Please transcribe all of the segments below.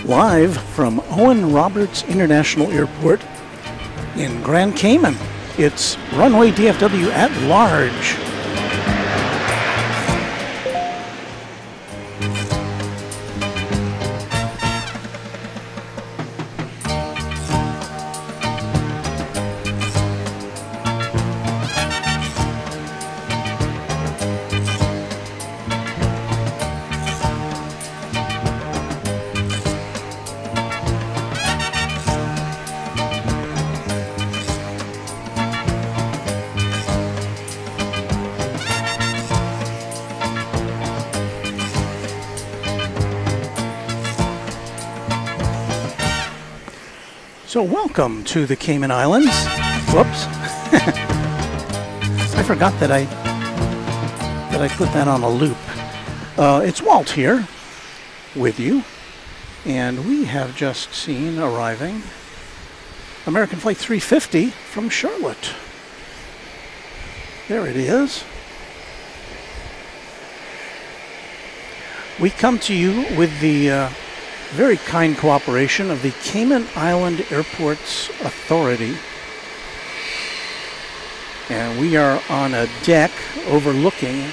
Live from Owen Roberts International Airport in Grand Cayman, it's Runway DFW at large. So welcome to the Cayman Islands. Whoops. I forgot that I put that on a loop. It's Walt here with you, and we have just seen arriving American Flight 350 from Charlotte. There it is. We come to you with the very kind cooperation of the Cayman Island Airports Authority. And we are on a deck overlooking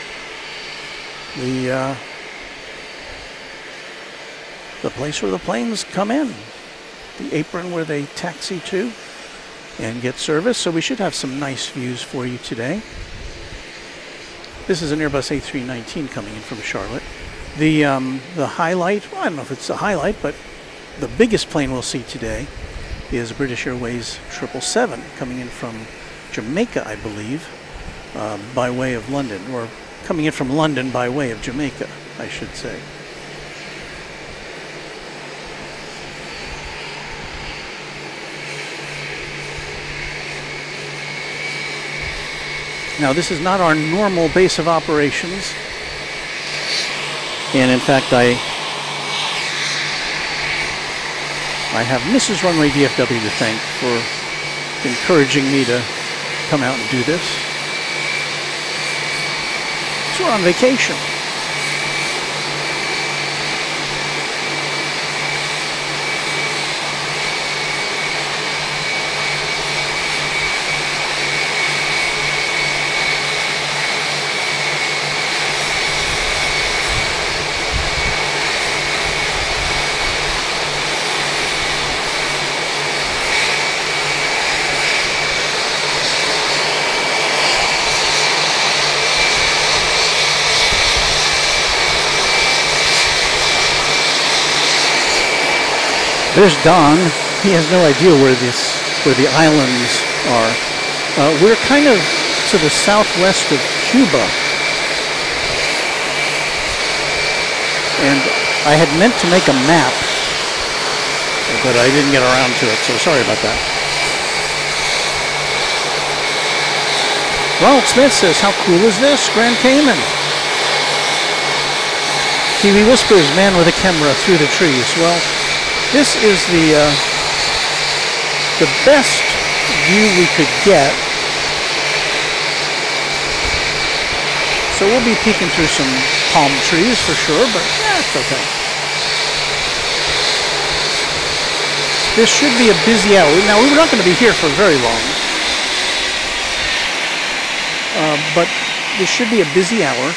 the place where the planes come in, the apron where they taxi to and get service. So we should have some nice views for you today. This is an Airbus A319 coming in from Charlotte. The highlight, well, I don't know if it's the highlight, but the biggest plane we'll see today is British Airways 777 coming in from Jamaica, I believe, by way of London, or coming in from London by way of Jamaica, I should say. Now, this is not our normal base of operations. And in fact, I have Mrs. Runway DFW to thank for encouraging me to come out and do this. So we're on vacation. There's Don. He has no idea where the islands are. We're kind of to the southwest of Cuba. And I had meant to make a map, but I didn't get around to it, so sorry about that. Ronald Smith says, how cool is this? Grand Cayman. Kiwi whispers, man with a camera through the trees. Well, this is the best view we could get. So we'll be peeking through some palm trees for sure, but yeah, it's okay. This should be a busy hour. Now, we're not going to be here for very long, but this should be a busy hour.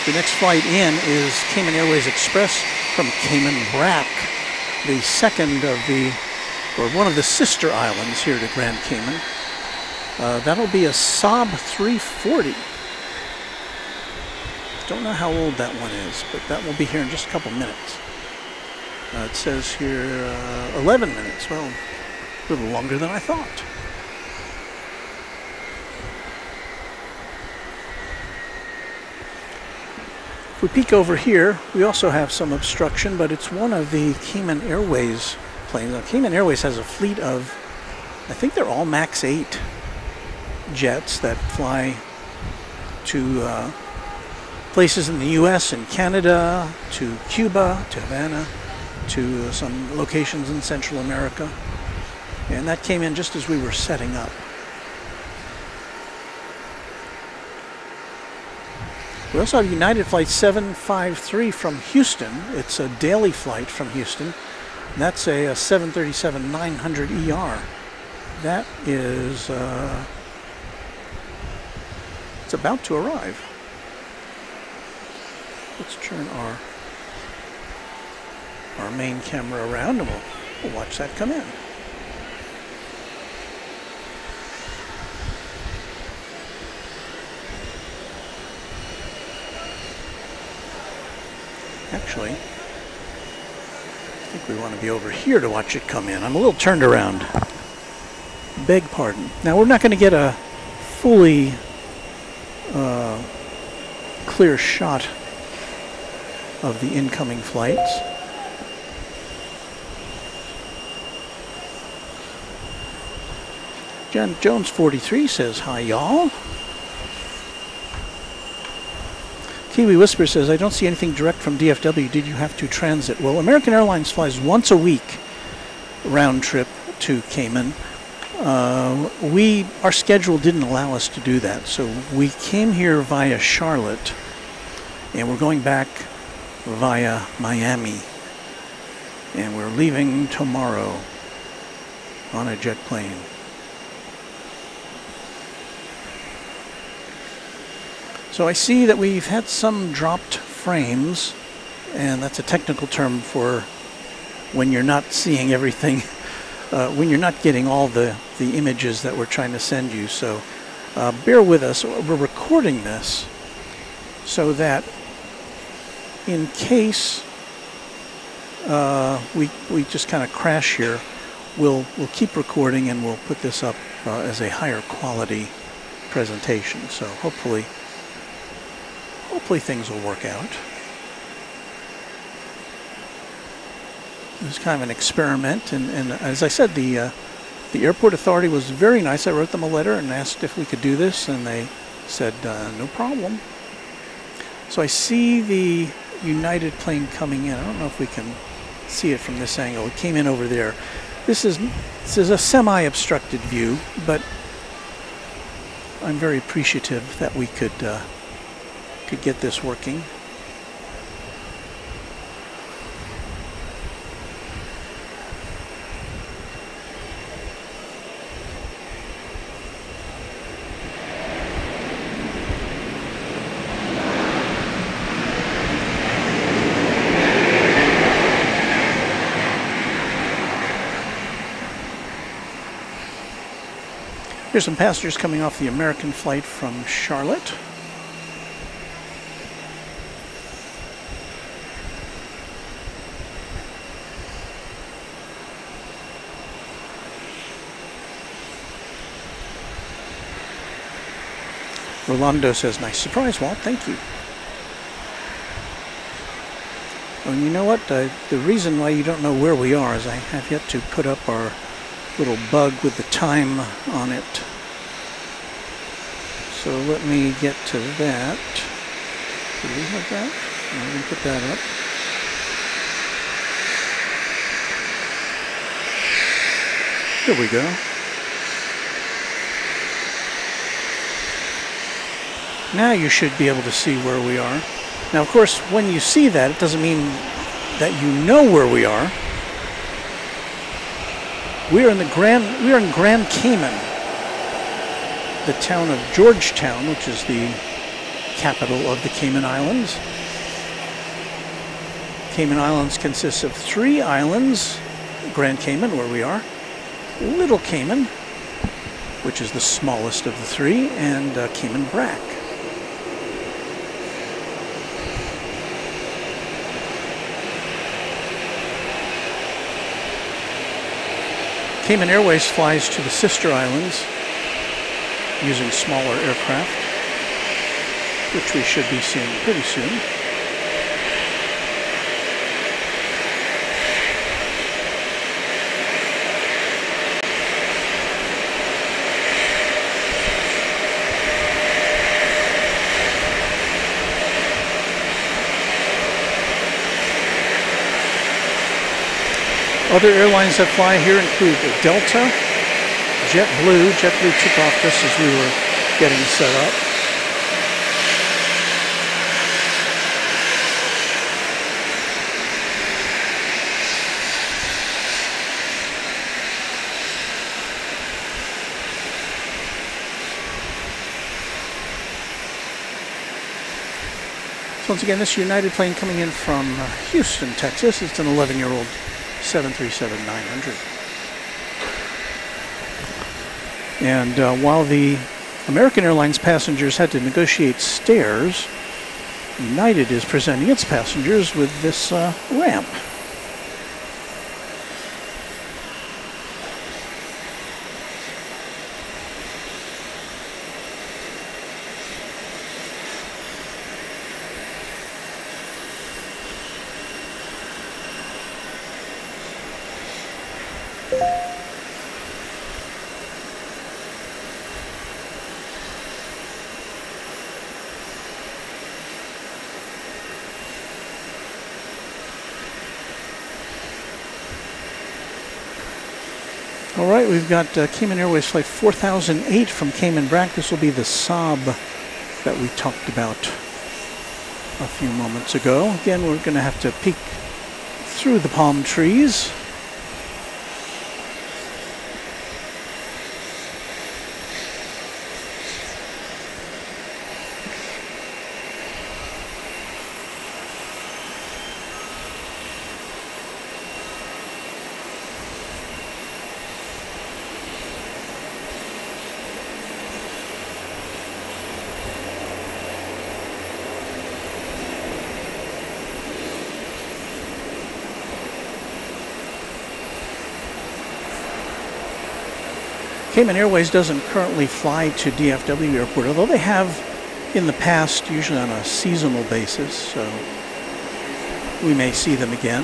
The next flight in is Cayman Airways Express from Cayman Brac, the second of one of the sister islands here to Grand Cayman. That'll be a Saab 340. Don't know how old that one is, but that will be here in just a couple minutes. It says here 11 minutes. Well, a little longer than I thought. If we peek over here, we also have some obstruction, but it's one of the Cayman Airways planes. Now, Cayman Airways has a fleet of, I think they're all MAX 8 jets that fly to places in the US and Canada, to Cuba, to Havana, to some locations in Central America. And that came in just as we were setting up. We also have United Flight 753 from Houston. It's a daily flight from Houston. That's a 737-900 ER. That is, it's about to arrive. Let's turn our main camera around and we'll watch that come in. Actually, I think we want to be over here to watch it come in. I'm a little turned around. Beg pardon. Now, we're not going to get a fully clear shot of the incoming flights. Jan Jones 43 says, hi, y'all. Kiwi Whisper says, I don't see anything direct from DFW. Did you have to transit? Well, American Airlines flies once a week round trip to Cayman. Our schedule didn't allow us to do that, so we came here via Charlotte, and we're going back via Miami, and we're leaving tomorrow on a jet plane. So I see that we've had some dropped frames, and that's a technical term for when you're not seeing everything, when you're not getting all the images that we're trying to send you. So bear with us. We're recording this so that in case we just kind of crash here, we'll keep recording and we'll put this up as a higher quality presentation. So hopefully things will work out. It was kind of an experiment, and as I said, the airport authority was very nice. I wrote them a letter and asked if we could do this, and they said no problem. So I see the United plane coming in. I don't know if we can see it from this angle. It came in over there. This is a semi-obstructed view, but I'm very appreciative that we could get this working. Here's some passengers coming off the American flight from Charlotte. Rolando says, nice surprise, Walt. Thank you. Oh, and you know what? The reason why you don't know where we are is I have yet to put up our little bug with the time on it. So let me get to that. Do we have that? I'm going to put that up. There we go. Now you should be able to see where we are. Now, of course, when you see that, it doesn't mean that you know where we are. We are in Grand Cayman, the town of Georgetown, which is the capital of the Cayman Islands. Cayman Islands consists of 3 islands: Grand Cayman, where we are, Little Cayman, which is the smallest of the 3, and Cayman Brac. Cayman Airways flies to the sister islands using smaller aircraft, which we should be seeing pretty soon. Other airlines that fly here include Delta, JetBlue. JetBlue took off just as we were getting set up. once again, this United plane coming in from Houston, Texas. It's an 11-year-old 737-900. And while the American Airlines passengers had to negotiate stairs, United is presenting its passengers with this ramp. All right, we've got Cayman Airways Flight 4008 from Cayman Brac. This will be the Saab that we talked about a few moments ago. Again, we're going to have to peek through the palm trees. Cayman Airways doesn't currently fly to DFW Airport, although they have in the past, usually on a seasonal basis, so we may see them again.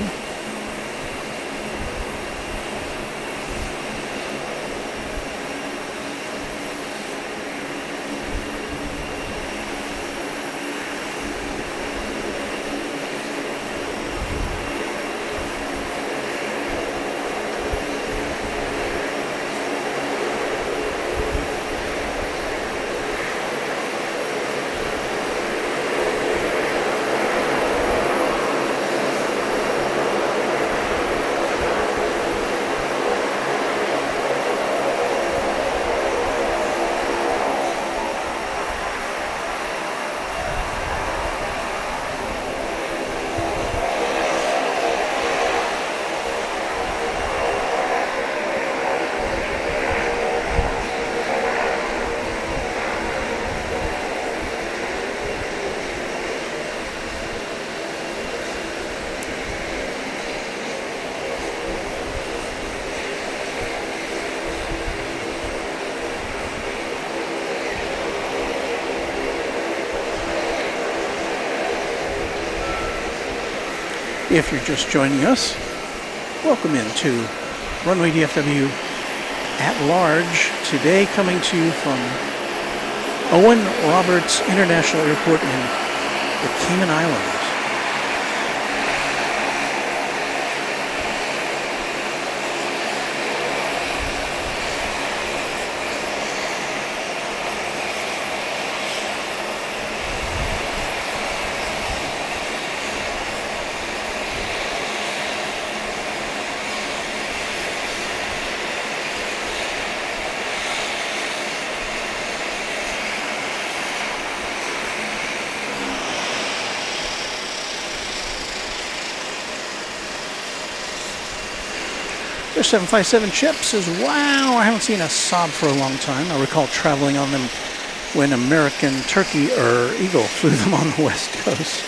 If you're just joining us, welcome into Runway DFW at large. Today coming to you from Owen Roberts International Airport in the Cayman Islands. Their 757 chip says, wow, I haven't seen a Saab for a long time. I recall traveling on them when American Eagle flew them on the West Coast.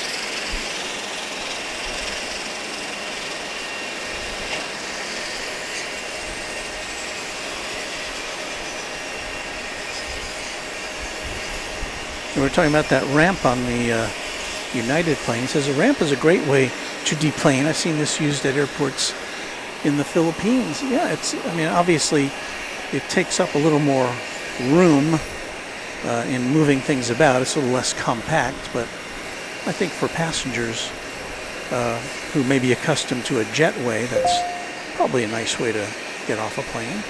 And we're talking about that ramp on the United plane. It says a ramp is a great way to deplane. I've seen this used at airports in the Philippines. Yeah, I mean, obviously it takes up a little more room in moving things about. It's a little less compact, but I think for passengers who may be accustomed to a jetway, that's probably a nice way to get off a plane.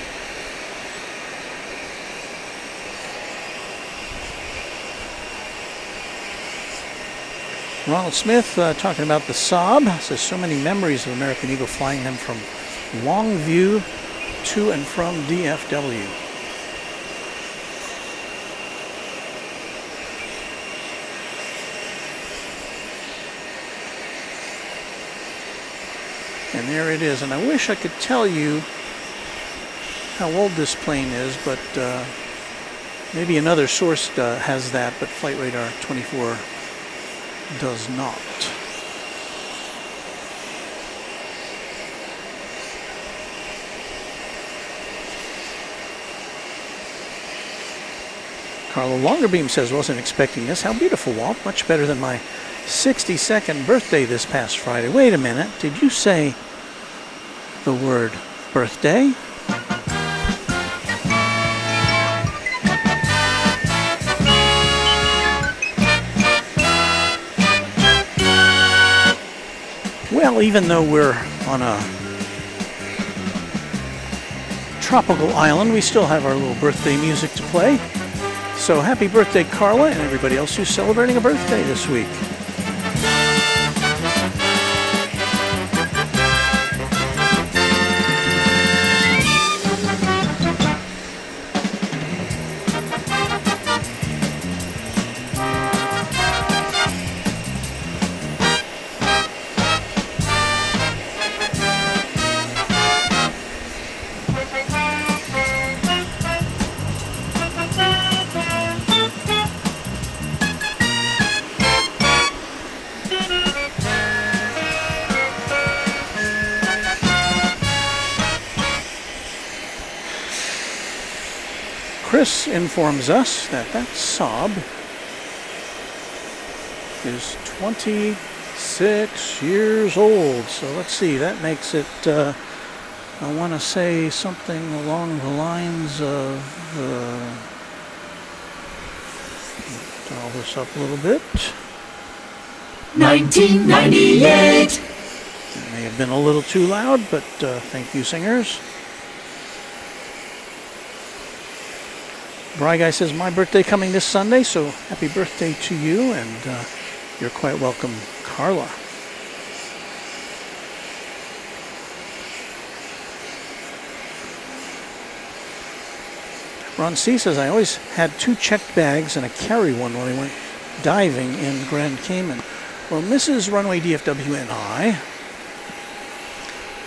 Ronald Smith talking about the Saab. Says so many memories of American Eagle flying them from Longview to and from DFW. And there it is. And I wish I could tell you how old this plane is, but maybe another source has that, but Flight Radar 24 does not. Carla Longerbeam says, wasn't expecting this. How beautiful, Walt. Much better than my 62nd birthday this past Friday. Wait a minute. Did you say the word birthday? Well, even though we're on a tropical island, we still have our little birthday music to play. So happy birthday, Carla, and everybody else who's celebrating a birthday this week. Chris informs us that that Saab is 26 years old. So let's see, that makes it, I want to say something along the lines of, dial this up a little bit. 1998! It may have been a little too loud, but thank you, singers. Bry Guy says, my birthday coming this Sunday, so happy birthday to you, and you're quite welcome, Carla. Ron C says, I always had 2 checked bags and a carry one when I went diving in Grand Cayman. Well, Mrs. Runway DFW and I,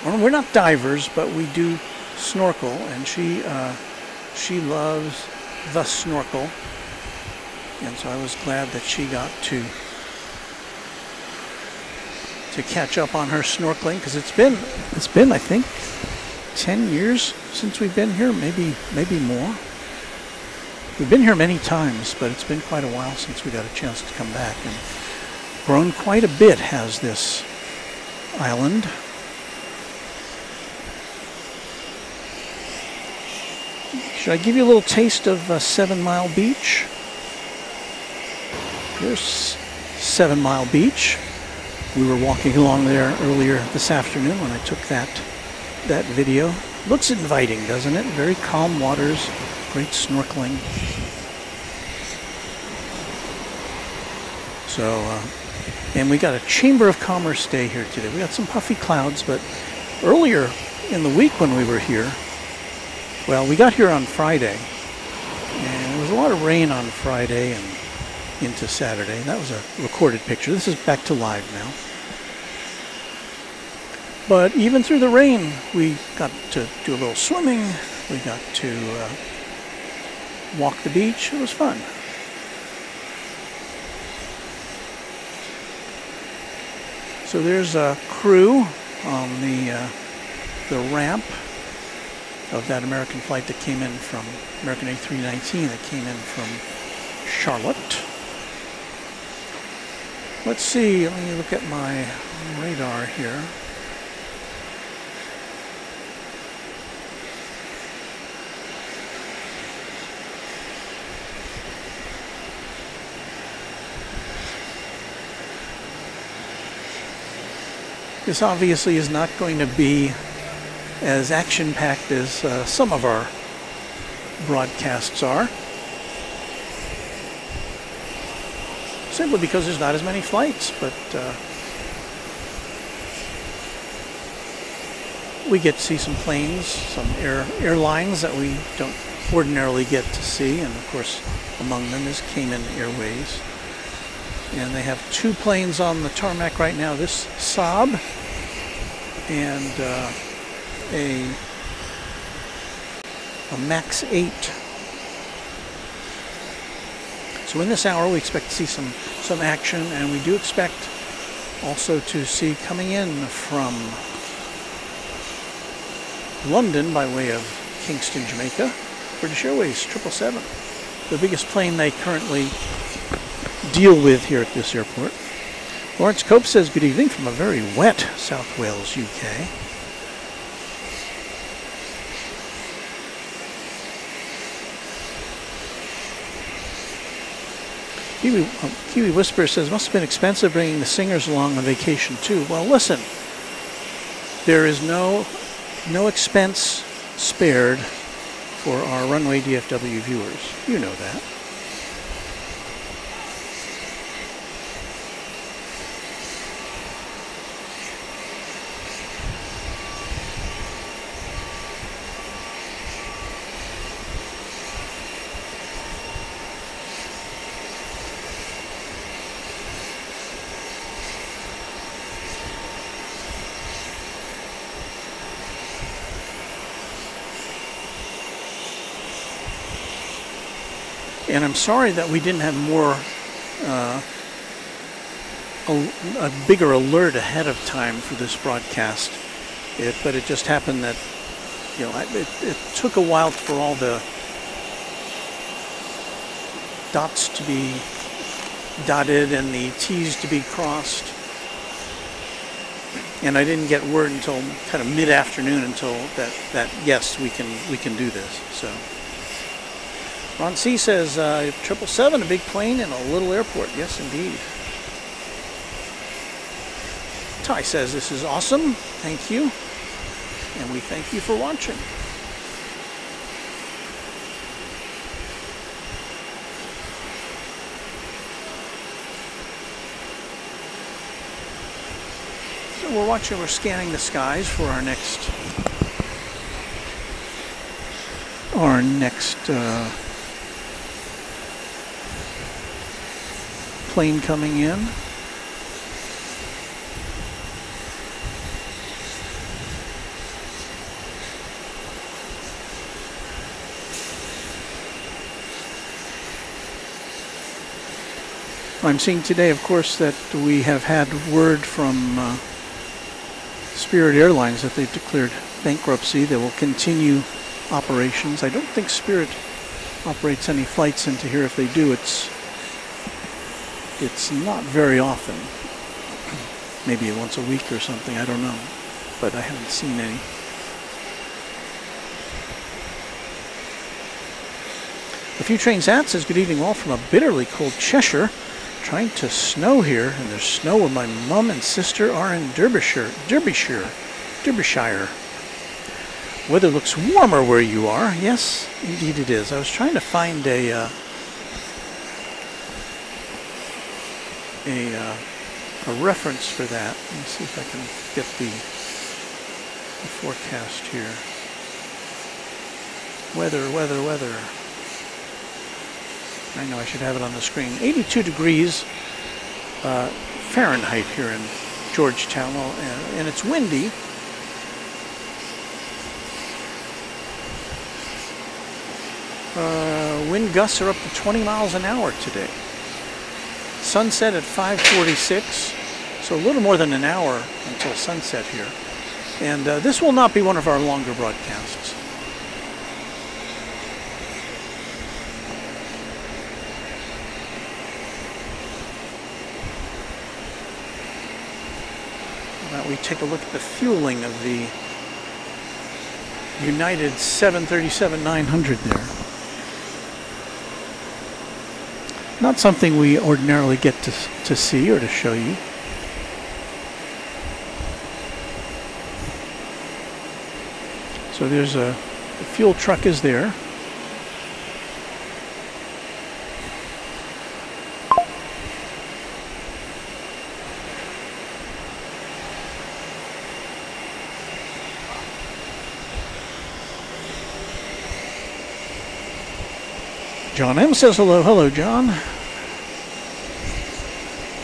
well, we're not divers, but we do snorkel, and she loves the snorkel, and so I was glad that she got to catch up on her snorkeling, because it's been I think 10 years since we've been here, maybe more. We've been here many times, but it's been quite a while since we got a chance to come back, and grown quite a bit has this island. Should I give you a little taste of 7 Mile Beach? Here's 7 Mile Beach. We were walking along there earlier this afternoon when I took that video. Looks inviting, doesn't it? Very calm waters, great snorkeling. So, and we got a Chamber of Commerce day here today. We got some puffy clouds, but earlier in the week when we were here, well, we got here on Friday, and there was a lot of rain on Friday and into Saturday. That was a recorded picture. This is back to live now. But even through the rain, we got to do a little swimming. We got to walk the beach. It was fun. So there's a crew on the ramp of that American flight that came in from American A319 that came in from Charlotte. Let's see, let me look at my radar here. This obviously is not going to be as action-packed as some of our broadcasts are. Simply because there's not as many flights, but we get to see some planes, some airlines that we don't ordinarily get to see, and of course among them is Cayman Airways. And they have 2 planes on the tarmac right now. This Saab and a max 8. So in this hour we expect to see some action, and we do expect also to see coming in from London by way of Kingston, Jamaica, British Airways 777, the biggest plane they currently deal with here at this airport. Lawrence Cope says good evening from a very wet South Wales, UK. Kiwi Whisper says must have been expensive bringing the singers along on vacation too. Well, listen, there is no expense spared for our Runway DFW viewers. You know that. And I'm sorry that we didn't have more, a bigger alert ahead of time for this broadcast. But it just happened that, you know, it took a while for all the dots to be dotted and the T's to be crossed. And I didn't get word until kind of mid-afternoon until that yes, we can do this. So. Ron C says 777, a big plane and a little airport. Yes, indeed. Ty says this is awesome. Thank you. And we thank you for watching. So we're scanning the skies for our next plane coming in. I'm seeing today, of course, that we have had word from Spirit Airlines that they've declared bankruptcy. They will continue operations. I don't think Spirit operates any flights into here. If they do, it's not very often. Maybe once a week or something, I don't know. But I haven't seen any. A few trains at says good evening all from a bitterly cold Cheshire. Trying to snow here, and there's snow where my mom and sister are in Derbyshire. Weather looks warmer where you are. Yes, indeed it is. I was trying to find a reference for that. Let me see if I can get the forecast here. Weather. I know I should have it on the screen. 82 degrees Fahrenheit here in Georgetown, and it's windy. Wind gusts are up to 20 miles an hour today. Sunset at 5:46, so a little more than an hour until sunset here. And this will not be one of our longer broadcasts. Now we take a look at the fueling of the United 737-900 there. Not something we ordinarily get to see or to show you. So there's the fuel truck is there. John M says hello. Hello, John.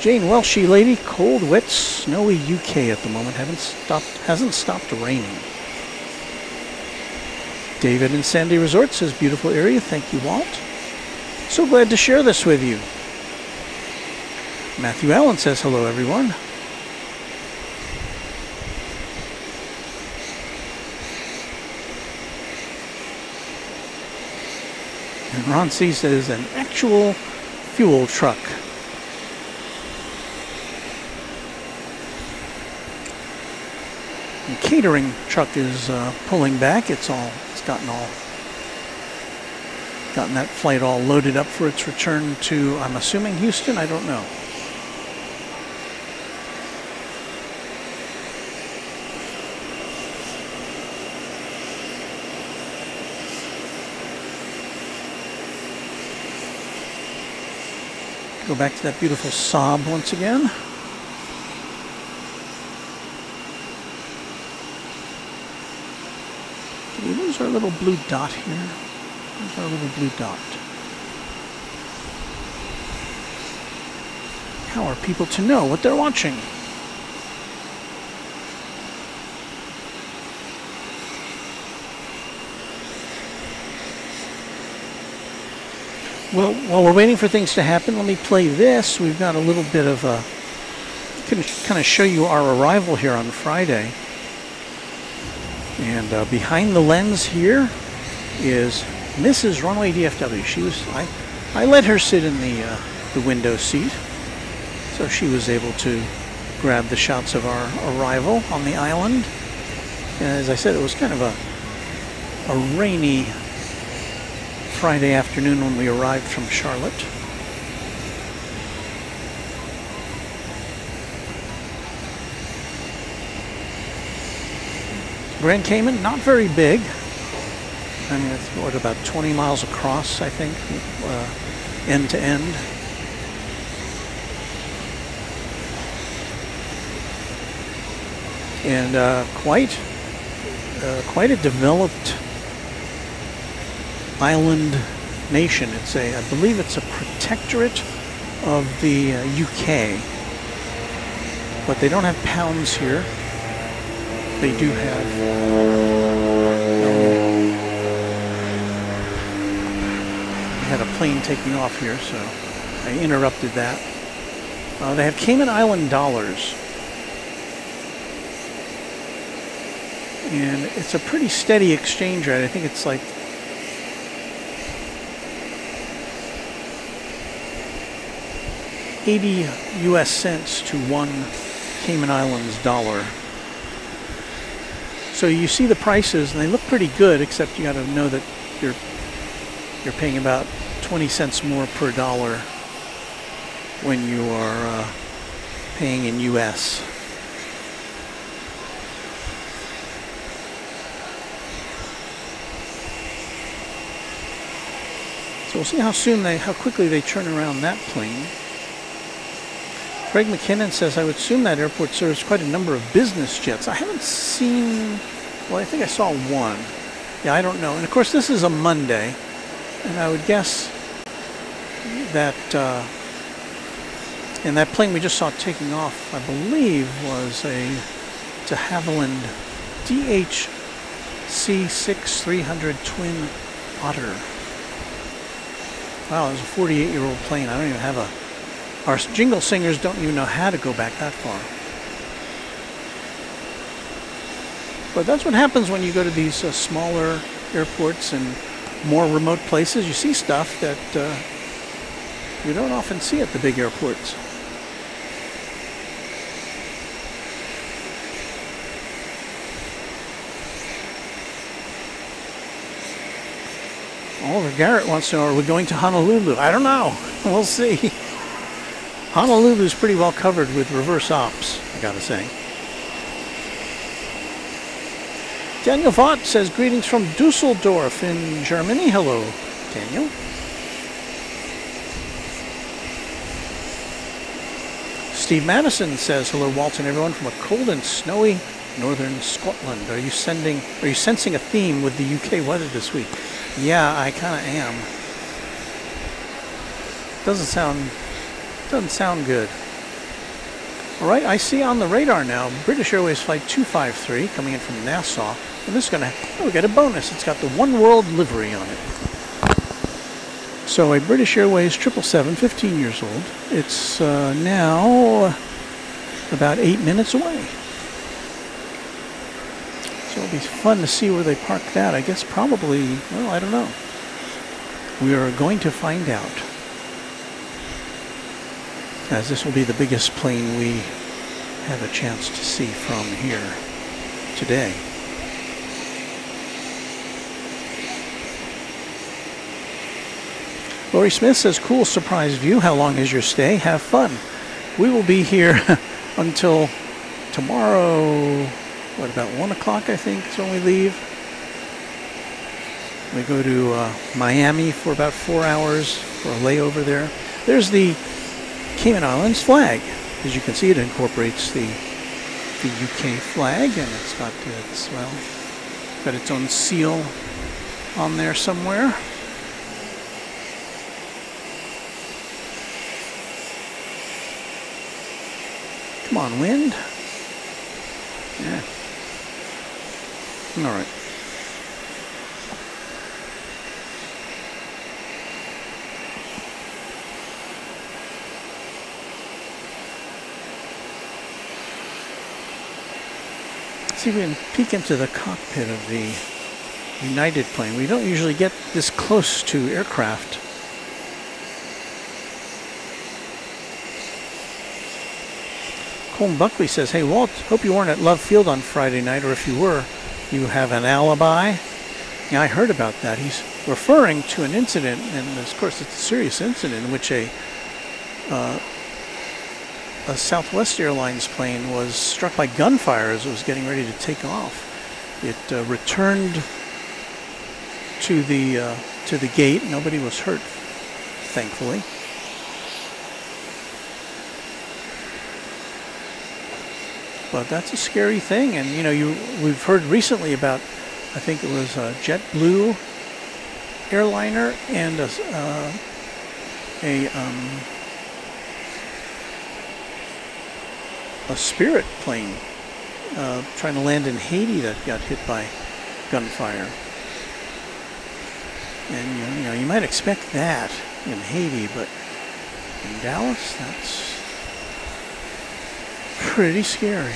Jane Welshie lady, cold, wet, snowy UK at the moment. Hasn't stopped raining. David in Sandy Resort says, beautiful area. Thank you, Walt. So glad to share this with you. Matthew Allen says, hello, everyone. And Ron C says, an actual fuel truck. The catering truck is pulling back. It's gotten that flight all loaded up for its return to, I'm assuming, Houston. I don't know. Go back to that beautiful Saab once again. There's our little blue dot here. There's our little blue dot. How are people to know what they're watching? Well, while we're waiting for things to happen, let me play this. We've got a little bit of a... can kind of show you our arrival here on Friday. And behind the lens here is Mrs. Runway DFW. She was... I let her sit in the window seat, so she was able to grab the shots of our arrival on the island. And as I said, it was kind of a rainy Friday afternoon when we arrived from Charlotte. Grand Cayman, not very big. I mean, it's what, about 20 miles across, I think, end to end. And quite a developed island nation. I believe it's a protectorate of the UK, but they don't have pounds here. They do have we had a plane taking off here, so I interrupted that. They have Cayman Island dollars, and it's a pretty steady exchange rate. I think it's like $80 US cents to one Cayman Islands dollar. So you see the prices, and they look pretty good, except you got to know that you're paying about 20 cents more per dollar when you are paying in US. So we'll see how quickly they turn around that plane. Craig McKinnon says, I would assume that airport serves quite a number of business jets. I haven't seen, well, I think I saw one. Yeah, I don't know. And of course, this is a Monday, and I would guess that, and that plane we just saw taking off, I believe, was a de Havilland DHC-6-300 Twin Otter. Wow, it was a 48-year-old plane. I don't even have a... Our jingle singers don't even know how to go back that far. But that's what happens when you go to these smaller airports and more remote places. You see stuff that you don't often see at the big airports. Oliver Garrett wants to know, are we going to Honolulu? I don't know. We'll see. Honolulu is pretty well covered with reverse ops, I gotta say. Daniel Vaught says, greetings from Dusseldorf in Germany. Hello, Daniel. Steve Madison says, hello, Walt and everyone from a cold and snowy northern Scotland. Are you sensing a theme with the UK weather this week? Yeah, I kind of am. Doesn't sound good. All right, I see on the radar now British Airways Flight 253 coming in from Nassau. And this is going to, we got a bonus. It's got the One World livery on it. So a British Airways 777, 15 years old. It's now about 8 minutes away. So it'll be fun to see where they park that. I guess probably, well, I don't know. We are going to find out, as this will be the biggest plane we have a chance to see from here today. Lori Smith says, cool surprise view. How long is your stay? Have fun. We will be here until tomorrow, what, about 1 o'clock, I think, is when we leave. We go to Miami for about 4 hours for a layover there. There's the Cayman Islands flag. As you can see, it incorporates the UK flag, and it's got its, well, got its own seal on there somewhere. Come on, wind. Yeah. All right. See if we can peek into the cockpit of the United plane. We don't usually get this close to aircraft. Colin Buckley says, hey Walt, hope you weren't at Love Field on Friday night, or if you were, you have an alibi. Yeah, I heard about that. He's referring to an incident, and of course it's a serious incident in which a Southwest Airlines plane was struck by gunfire as it was getting ready to take off. It returned to the gate. Nobody was hurt, thankfully. But that's a scary thing, and you know, we've heard recently about, I think it was a JetBlue airliner and a Spirit plane trying to land in Haiti that got hit by gunfire. And you know, you might expect that in Haiti, but in Dallas, that's pretty scary.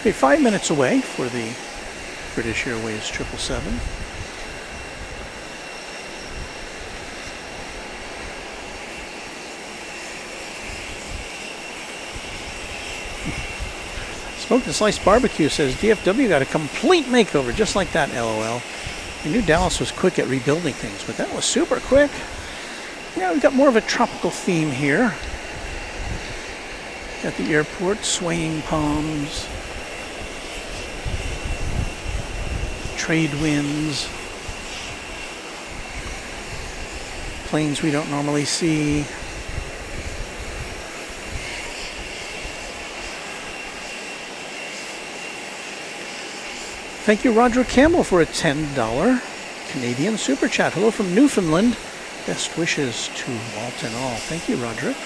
Okay, 5 minutes away for the British Airways 777. Smoked and Sliced Barbecue says, DFW got a complete makeover, just like that, LOL. I knew Dallas was quick at rebuilding things, but that was super quick. Yeah, we've got more of a tropical theme here. At the airport, swaying palms, trade winds, planes we don't normally see. Thank you, Roger Campbell, for a $10 Canadian Super Chat. Hello from Newfoundland. Best wishes to Walt and all. Thank you, Roderick.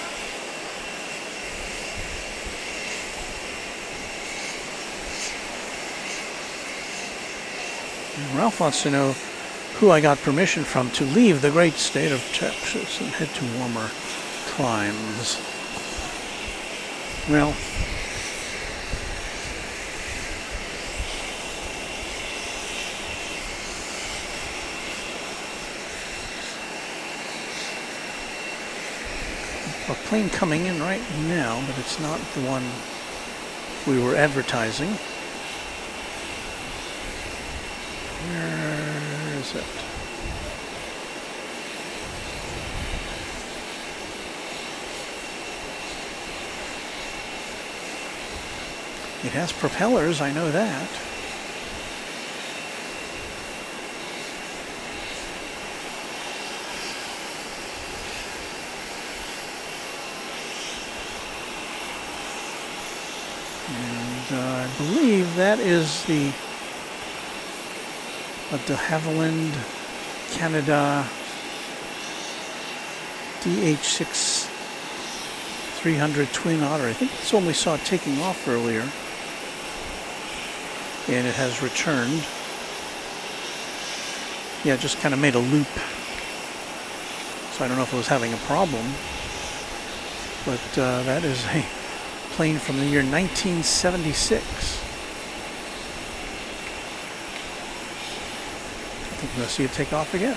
And Ralph wants to know who I got permission from to leave the great state of Texas and head to warmer climes. Well, a plane coming in right now, but it's not the one we were advertising. Where is it? It has propellers, I know that. I believe that is the de Havilland, Canada DH-6-300 Twin Otter. I think it's when we saw it taking off earlier. And it has returned. Yeah, it just kind of made a loop. So I don't know if it was having a problem. But that is a plane from the year 1976. I think we're going to see it take off again.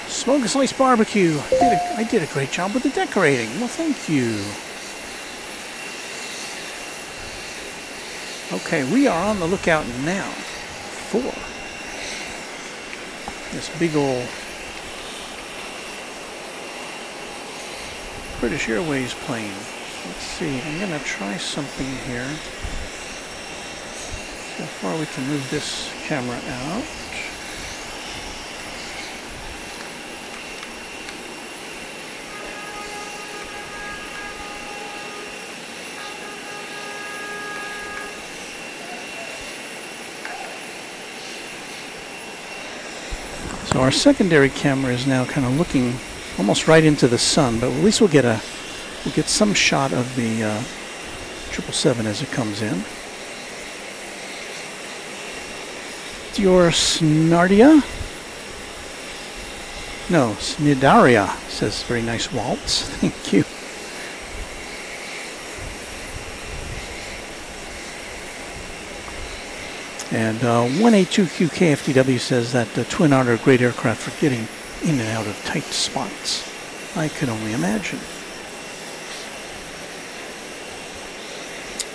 Smoke a Slice Barbecue. I did a great job with the decorating. Well, thank you. Okay, we are on the lookout now for this big old British Airways plane. Let's see, I'm going to try something here. See how far we can move this camera out. So our secondary camera is now kind of looking almost right into the sun, but at least we'll get some shot of the 777 as it comes in. Dior Snardia? No, Snidaria, says very nice waltz. Thank you. And 182QKFTW says that the Twin Otter are great aircraft for getting in and out of tight spots. I can only imagine.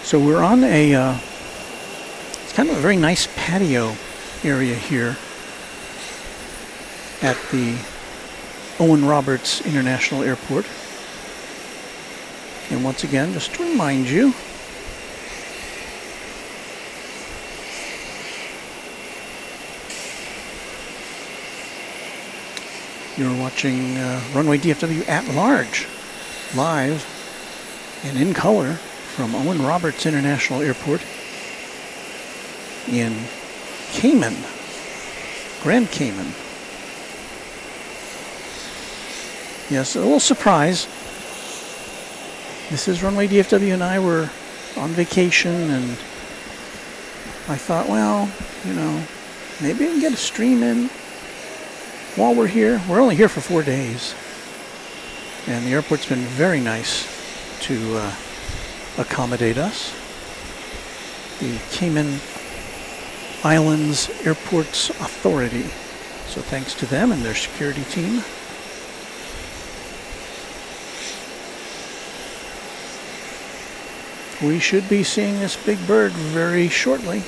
So we're on it's kind of a very nice patio area here at the Owen Roberts International Airport. And once again, just to remind you, you're watching Runway DFW at large, live and in color from Owen Roberts International Airport in Cayman, Grand Cayman. Yes, a little surprise. This is Runway DFW and I were on vacation, and I thought, well, you know, maybe we can get a stream in while we're here. We're only here for 4 days, and the airport's been very nice to accommodate us. The Cayman Islands Airports Authority. So thanks to them and their security team. We should be seeing this big bird very shortly.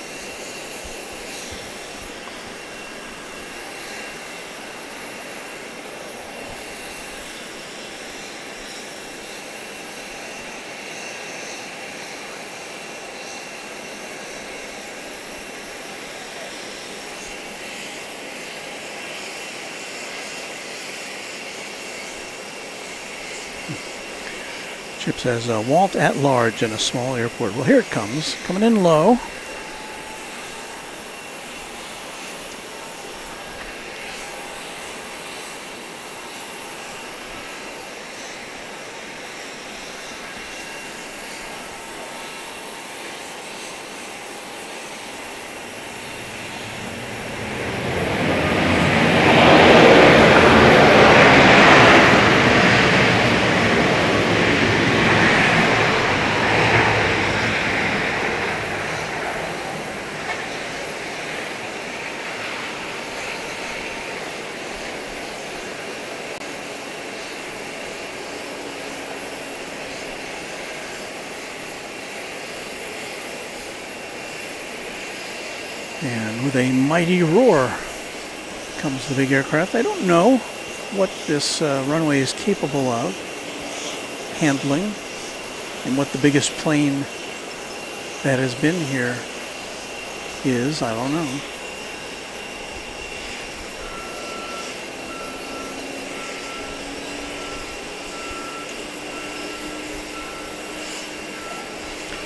Chip says, Walt at large in a small airport. Well, here it comes, coming in low. And with a mighty roar comes the big aircraft. I don't know what this runway is capable of handling and what the biggest plane that has been here is. I don't know.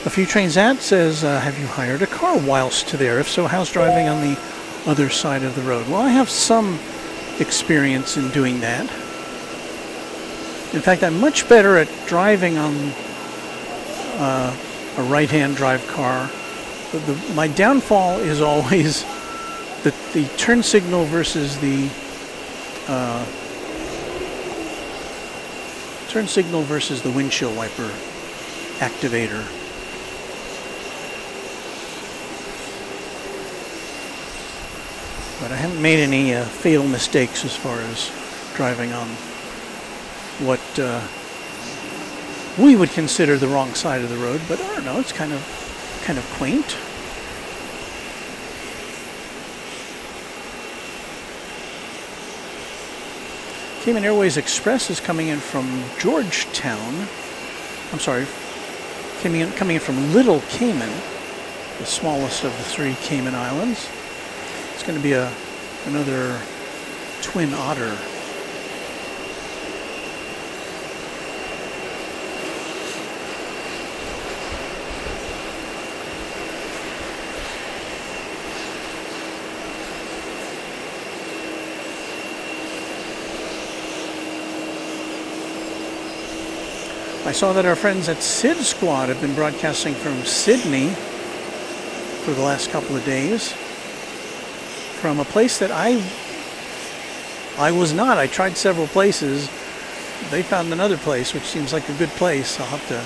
A few trains out says, have you hired a car whilst there? If so, how's driving on the other side of the road? Well, I have some experience in doing that. In fact, I'm much better at driving on a right-hand drive car. My downfall is always the turn signal versus the windshield wiper activator. But I haven't made any fatal mistakes as far as driving on what we would consider the wrong side of the road. But I don't know, it's kind of quaint. Cayman Airways Express is coming in from Georgetown. I'm sorry, coming in from Little Cayman, the smallest of the 3 Cayman Islands. It's going to be another twin otter. I saw that our friends at Sid Squad have been broadcasting from Sydney for the last couple of days. From a place that I was not. I tried several places. They found another place, which seems like a good place. I'll have to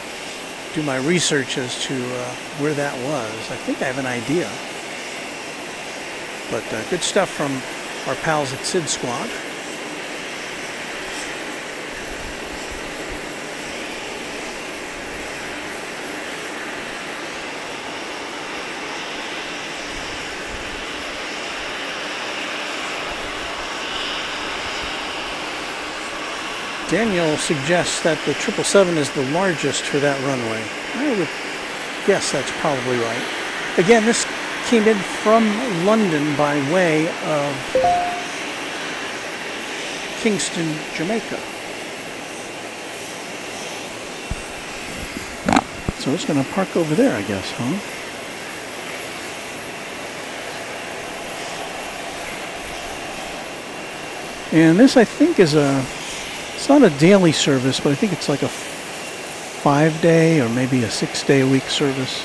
do my research as to where that was. I think I have an idea. But good stuff from our pals at Sid Squad. Daniel suggests that the 777 is the largest for that runway. I would guess that's probably right. Again, this came in from London by way of Kingston, Jamaica. So it's going to park over there, I guess, huh? And this, I think, is it's not a daily service, but I think it's like a 5-day or maybe a 6-day-a-week service.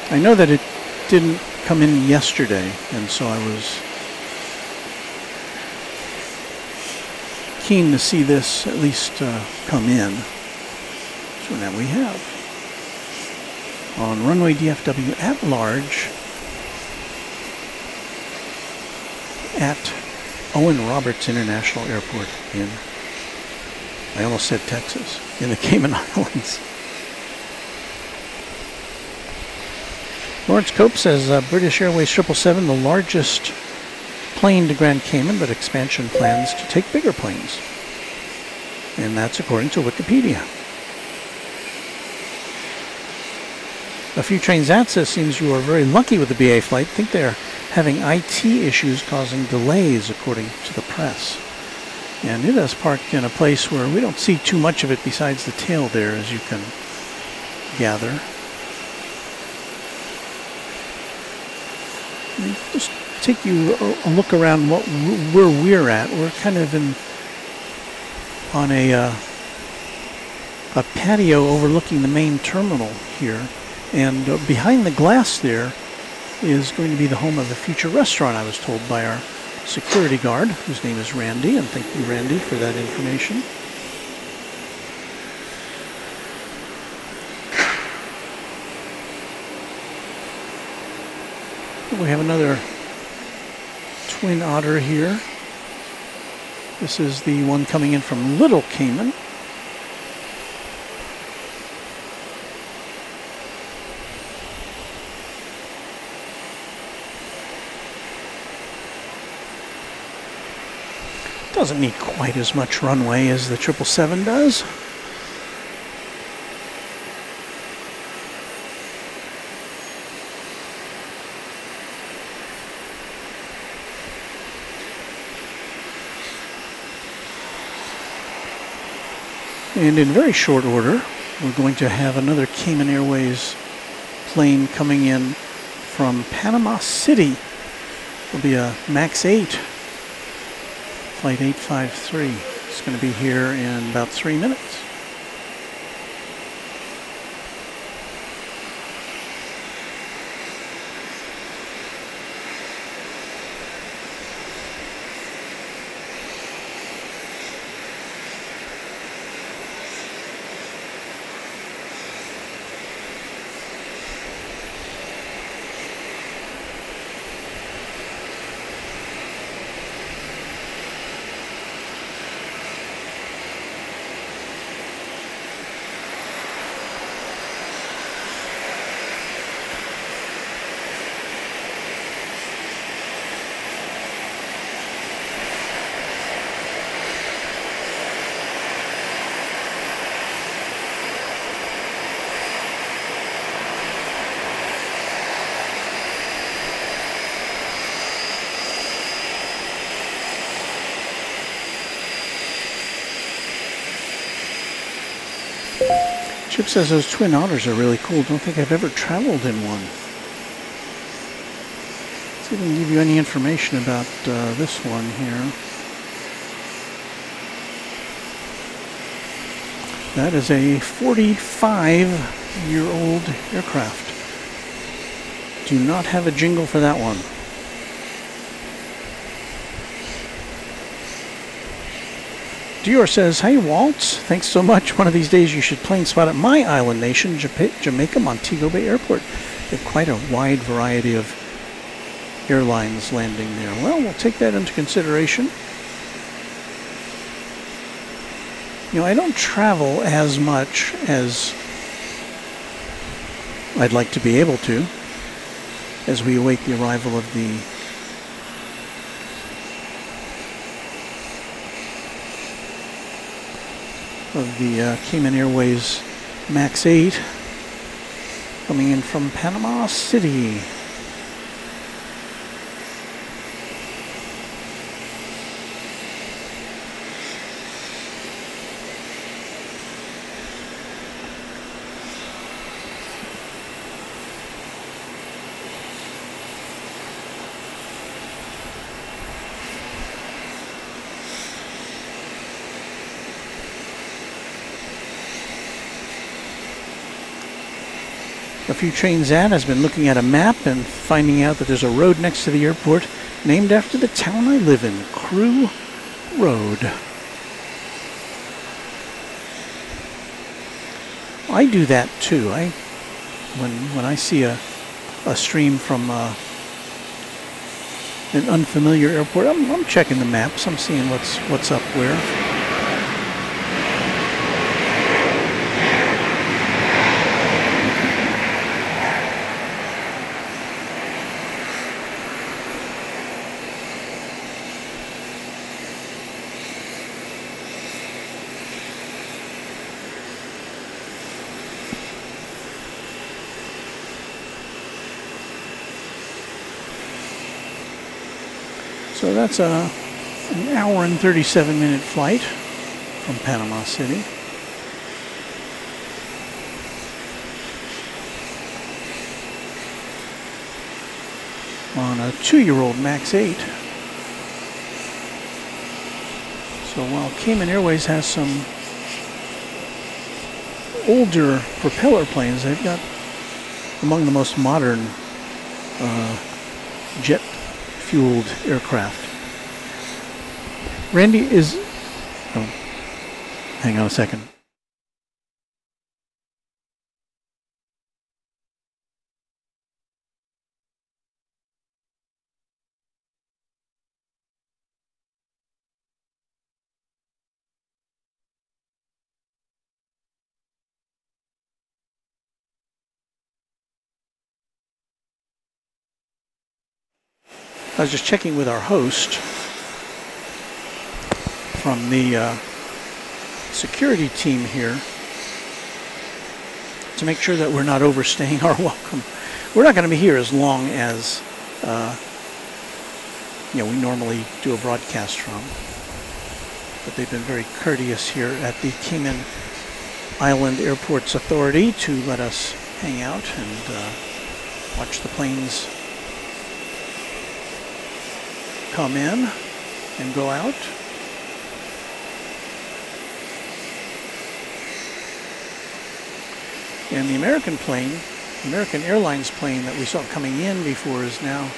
I know that it didn't come in yesterday, and so I was keen to see this at least come in. So now we have on Runway DFW at large at Owen Roberts International Airport in, I almost said Texas, in the Cayman Islands. Lawrence Cope says British Airways 777, the largest plane to Grand Cayman, but expansion plans to take bigger planes. And that's according to Wikipedia. A few trains out says seems you are very lucky with the BA flight. Think they're having IT issues causing delays, according to the press. And it is parked in a place where we don't see too much of it besides the tail there, as you can gather. Just take you a look around where we're at. We're kind of on a patio overlooking the main terminal here. And behind the glass there is going to be the home of a future restaurant, I was told by our security guard, whose name is Randy, and thank you, Randy, for that information. We have another twin otter here. This is the one coming in from Little Cayman. Doesn't need quite as much runway as the 777 does. And in very short order, we're going to have another Cayman Airways plane coming in from Panama City. It'll be a MAX 8, flight 853. It's going to be here in about 3 minutes. Chip says those Twin Otters are really cool. Don't think I've ever traveled in one. Let's see if I can give you any information about this one here. That is a 45-year-old aircraft. Do not have a jingle for that one. Dior says, "Hey Waltz, thanks so much. One of these days you should plane spot at my island nation, Jamaica Montego Bay Airport. They have quite a wide variety of airlines landing there." Well, we'll take that into consideration. You know, I don't travel as much as I'd like to be able to as we await the arrival of the Cayman Airways MAX 8 coming in from Panama City. A few trains out has been looking at a map and finding out that there's a road next to the airport named after the town I live in, Crew Road. I do that too. When I see a stream from an unfamiliar airport, I'm checking the maps. I'm seeing what's up where. So that's an hour and 37-minute flight from Panama City. On a 2-year-old MAX 8. So while Cayman Airways has some older propeller planes, they've got among the most modern jet-fueled aircraft. Randy is... Oh, hang on a second. I was just checking with our host. from the security team here to make sure that we're not overstaying our welcome. We're not going to be here as long as we normally do a broadcast from, but they've been very courteous here at the Cayman Island Airports Authority to let us hang out and watch the planes come in and go out. And the American plane, American Airlines plane that we saw coming in before is now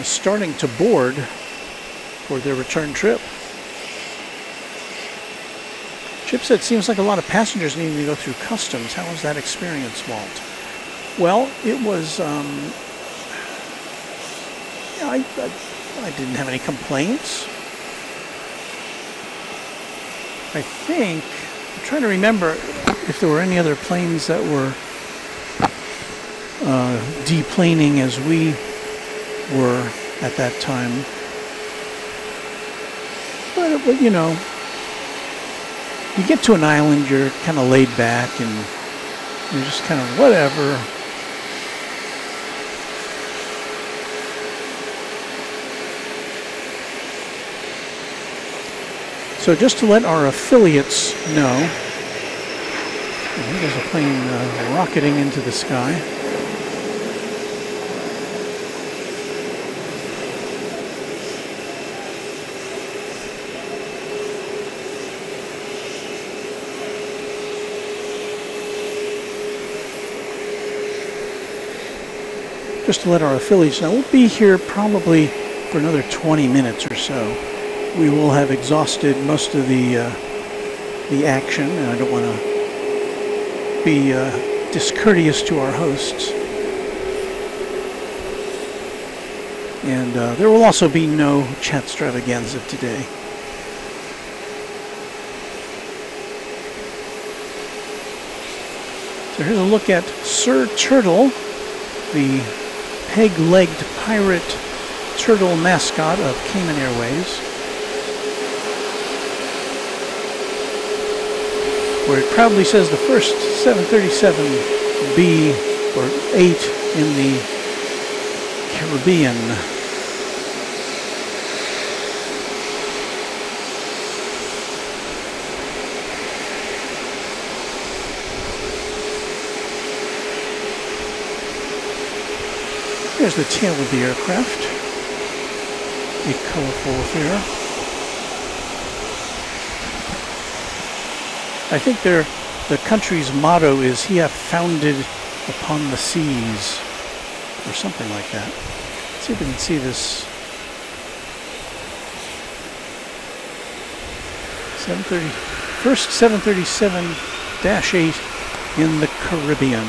starting to board for their return trip. Chip said it seems like a lot of passengers needing to go through customs. How was that experience, Walt? Well, it was, I didn't have any complaints. I think, I'm trying to remember if there were any other planes that were deplaning as we were at that time. But you know, you get to an island, you're kind of laid back and you're just kind of whatever. So just to let our affiliates know, there's a plane rocketing into the sky. Just to let our affiliates know, we'll be here probably for another 20 minutes or so. We will have exhausted most of the action, and I don't want to be discourteous to our hosts. And there will also be no chat extravaganza today. So here's a look at Sir Turtle, the peg-legged pirate turtle mascot of Cayman Airways, where it proudly says the first 737B or 8 in the Caribbean. There's the tail of the aircraft. A colorful affair. I think the country's motto is "He hath founded upon the seas," or something like that. Let's see if we can see this. 730, first 737-8 in the Caribbean.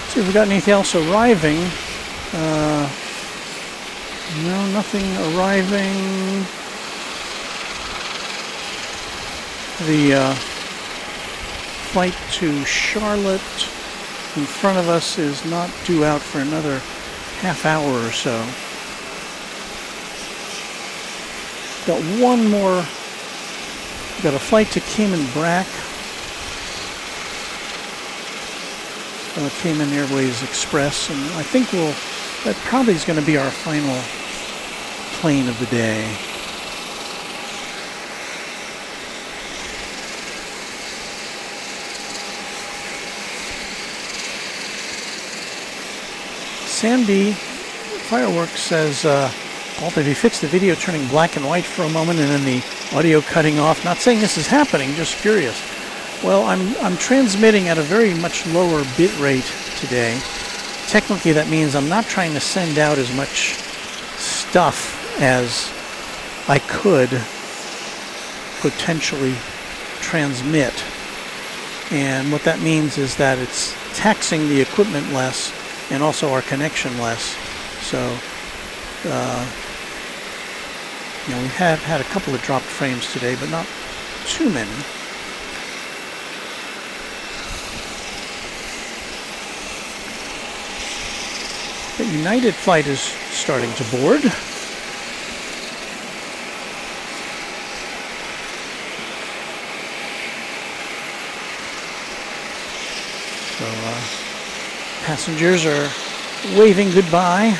See if we got anything else arriving. No, nothing arriving. The flight to Charlotte in front of us is not due out for another half hour or so. Got one more. Got a flight to Cayman Brac. Cayman Airways Express, and I think that probably is going to be our final plane of the day. Sandy Fireworks says, Walt, if you fix the video turning black and white for a moment and then the audio cutting off, not saying this is happening, just curious. Well, I'm transmitting at a very much lower bit rate today. Technically, that means I'm not trying to send out as much stuff as I could potentially transmit. And what that means is that it's taxing the equipment less and also our connection less. So, you know, we have had a couple of dropped frames today, but not too many. The United flight is starting to board. So passengers are waving goodbye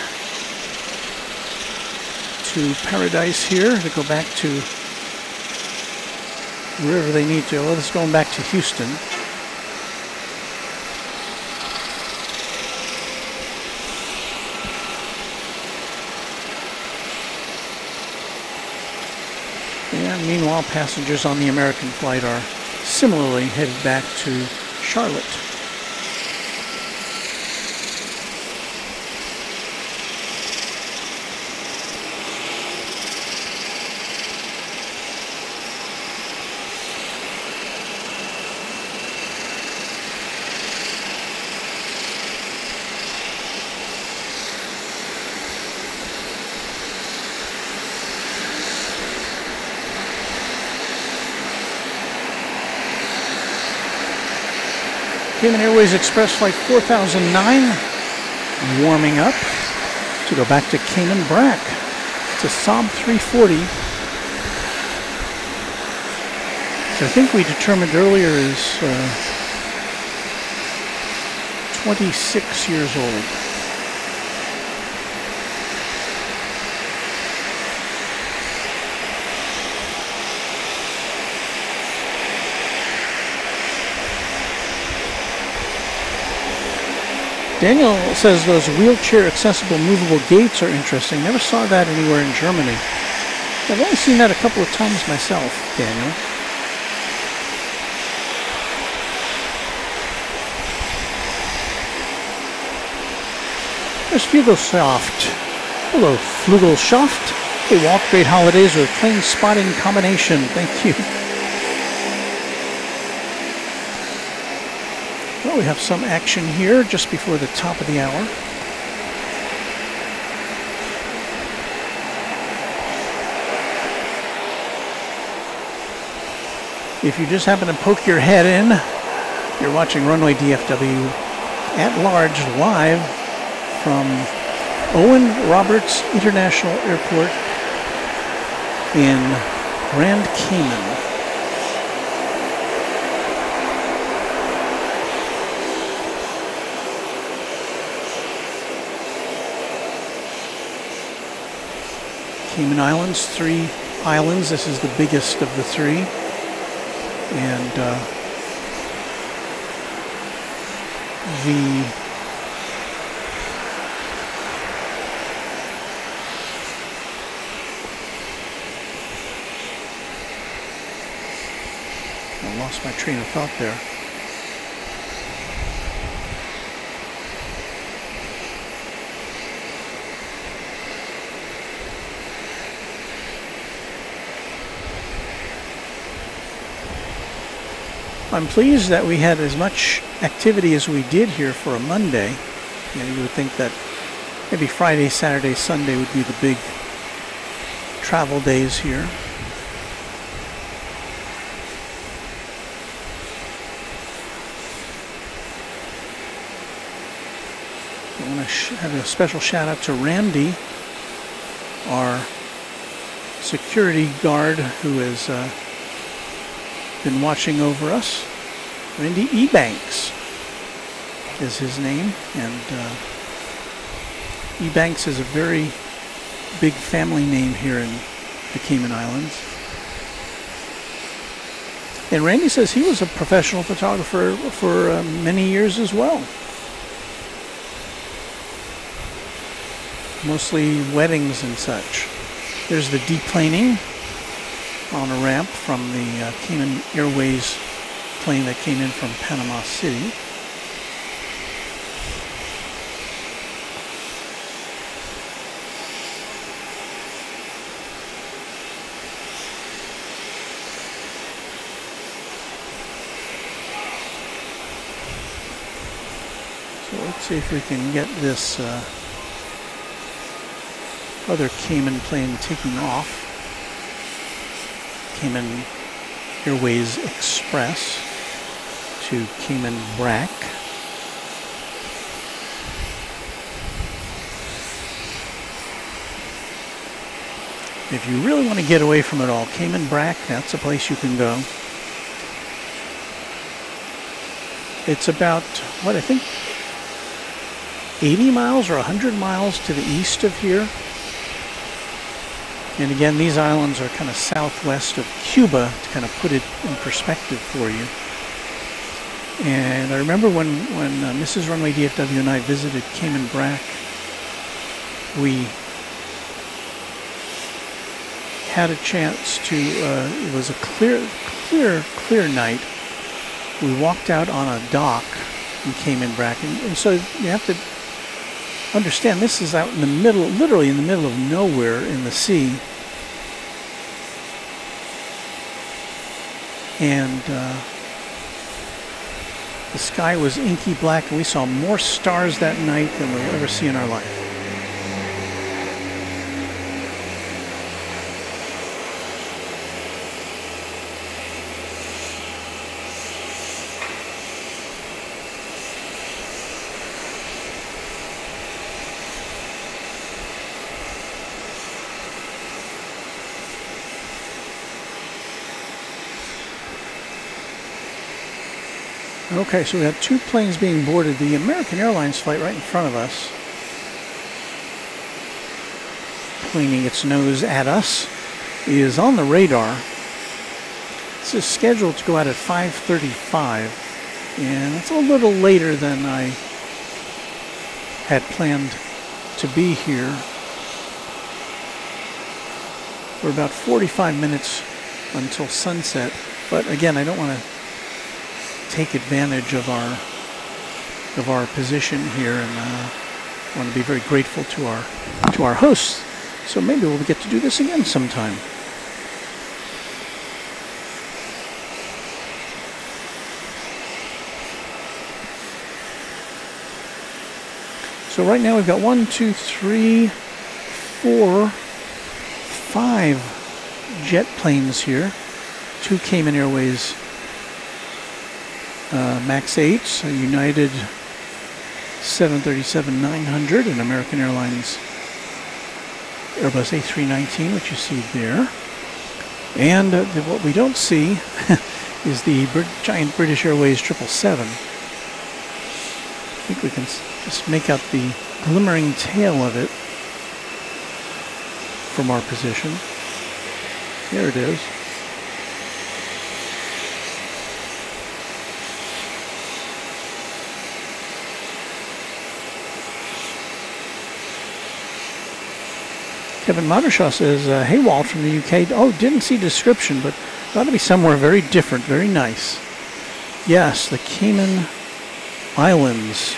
to paradise here to go back to wherever they need to. Well, this is going back to Houston. And meanwhile, passengers on the American flight are similarly headed back to Charlotte. Cayman Airways Express Flight 4009 warming up to go back to Cayman Brac to Saab 340. So I think we determined earlier is 26 years old. Daniel says those wheelchair accessible movable gates are interesting. Never saw that anywhere in Germany. I've only seen that a couple of times myself, Daniel. There's Flugelschaft. Hello, Flugelschaft. Hey, Walt, great holidays with plane spotting combination. Thank you. Well, we have some action here just before the top of the hour. If you just happen to poke your head in, you're watching Runway DFW at large live from Owen Roberts International Airport in Grand Cayman. Cayman Islands, 3 islands. This is the biggest of the 3. And I lost my train of thought there. I'm pleased that we had as much activity as we did here for a Monday. You know, you would think that maybe Friday, Saturday, Sunday would be the big travel days here. I want to have a special shout out to Randy, our security guard who has been watching over us. Randy Ebanks is his name, and Ebanks is a very big family name here in the Cayman Islands. And Randy says he was a professional photographer for many years as well. Mostly weddings and such. There's the deplaning on a ramp from the Cayman Airways plane that came in from Panama City. let's see if we can get this other Cayman plane taking off. Cayman Airways Express to Cayman Brac. If you really want to get away from it all, Cayman Brac, that's a place you can go. It's about, what, I think 80 miles or 100 miles to the east of here. And again, these islands are kind of southwest of Cuba, to kind of put it in perspective for you. And I remember when Mrs. Runway DFW and I visited Cayman Brac, we had a chance to, it was a clear night. We walked out on a dock in Cayman Brac, and so you have to understand, this is out in the middle, literally in the middle of nowhere in the sea. And the sky was inky black, and we saw more stars that night than we'll ever see in our life. Okay, so we have two planes being boarded. The American Airlines flight right in front of us, pointing its nose at us, is on the radar. This is scheduled to go out at 5:35, and it's a little later than I had planned to be here. We're about 45 minutes until sunset, but again, I don't want to take advantage of our position here, and want to be very grateful to our hosts. So maybe we'll get to do this again sometime. So right now we've got 1, 2, 3, 4, 5 jet planes here. 2 Cayman Airways MAX 8s, a United 737-900, and American Airlines Airbus A319, which you see there. And what we don't see is the giant British Airways 777. I think we can just make out the glimmering tail of it from our position. There it is. Kevin Modershaw says, hey Walt from the UK. Oh, didn't see description, but got to be somewhere very different, very nice. Yes, the Cayman Islands,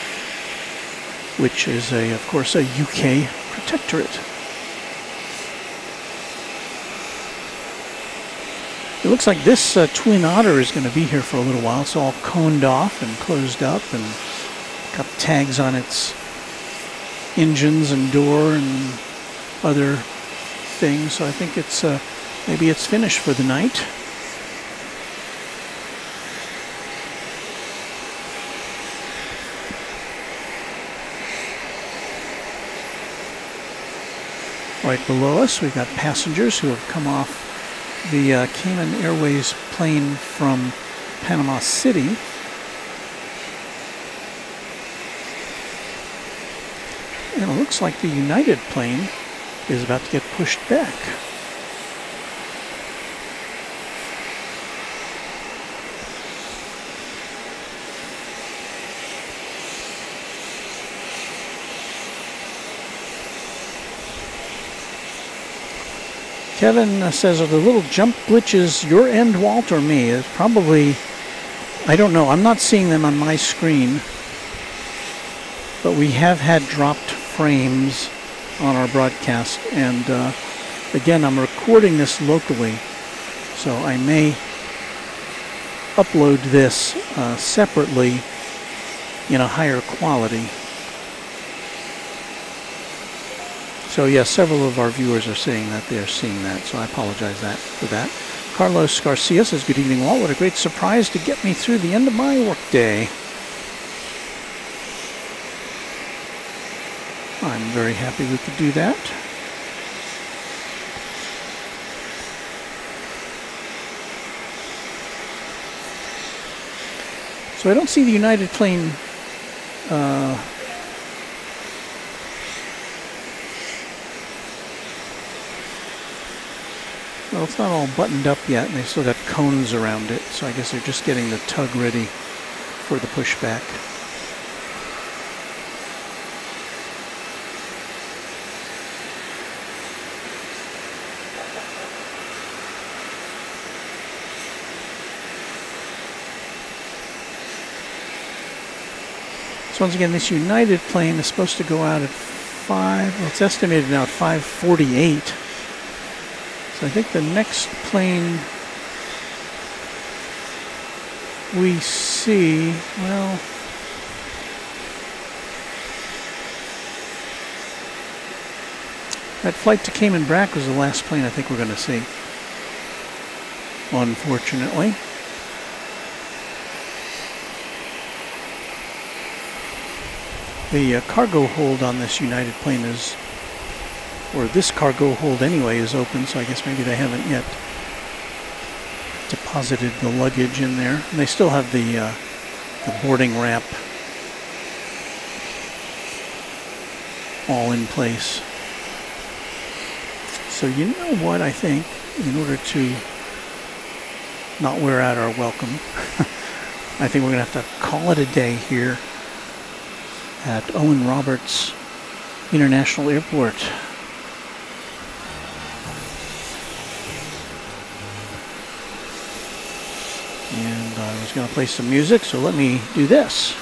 which is of course a UK protectorate. It looks like this Twin Otter is going to be here for a little while. It's all coned off and closed up and got tags on its engines and door and other things. So I think it's maybe it's finished for the night. Right below us, we've got passengers who have come off the Cayman Airways plane from Panama City. And it looks like the United plane is about to get pushed back. Kevin says, are the little jump glitches your end, Walt, or me? It's probably, I don't know. I'm not seeing them on my screen. But we have had dropped frames on our broadcast. And again, I'm recording this locally. So I may upload this separately in a higher quality. So yes, several of our viewers are saying that they're seeing that, so I apologize for that. Carlos Garcia says, good evening, Walt. What a great surprise to get me through the end of my workday. I'm very happy we could do that. So I don't see the United plane well, it's not all buttoned up yet, and they've still got cones around it, so I guess they're just getting the tug ready for the pushback. So once again, this United plane is supposed to go out at well, it's estimated now at 5:48. So I think the next plane we see, well, that flight to Cayman Brac was the last plane I think we're going to see, unfortunately. The cargo hold on this United plane is, or this cargo hold anyway, is open, so I guess maybe they haven't yet deposited the luggage in there. And they still have the boarding ramp all in place. So you know what, I think, in order to not wear out our welcome, I think we're going to have to call it a day here at Owen Roberts International Airport. And I was going to play some music, so let me do this.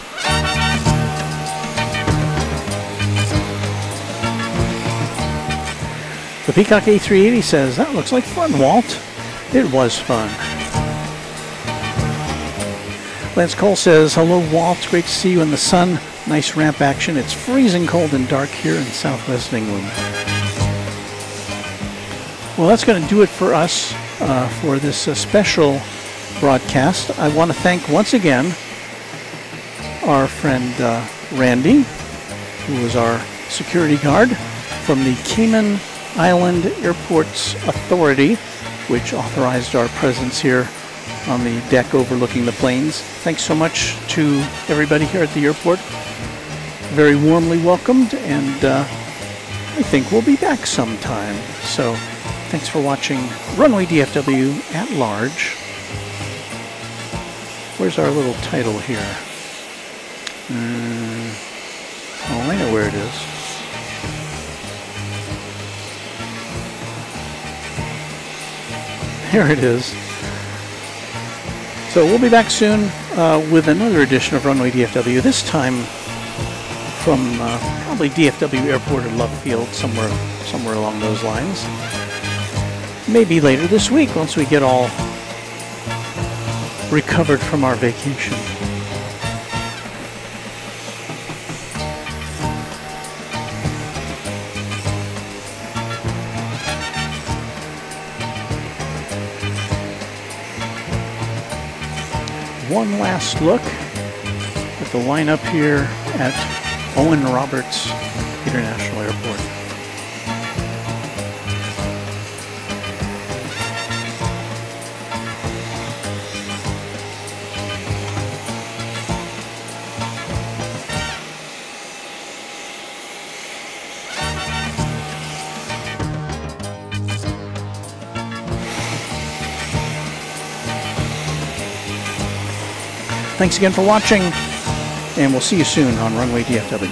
The Peacock A380 says, that looks like fun, Walt. It was fun. Lance Cole says, hello, Walt. Great to see you in the sun. Nice ramp action. It's freezing cold and dark here in southwest England. Well, that's going to do it for us for this special broadcast. I want to thank once again our friend Randy, who was our security guard from the Cayman Island Airports Authority, which authorized our presence here on the deck overlooking the planes. Thanks so much to everybody here at the airport. Very warmly welcomed, and I think we'll be back sometime. So thanks for watching Runway DFW at large. Where's our little title here? Oh, I know where it is. Here it is. So we'll be back soon with another edition of Runway DFW, this time from probably DFW Airport or Love Field, somewhere along those lines. Maybe later this week, once we get all recovered from our vacation. One last look at the lineup here at Owen Roberts International Airport. Thanks again for watching, and we'll see you soon on Runway DFW.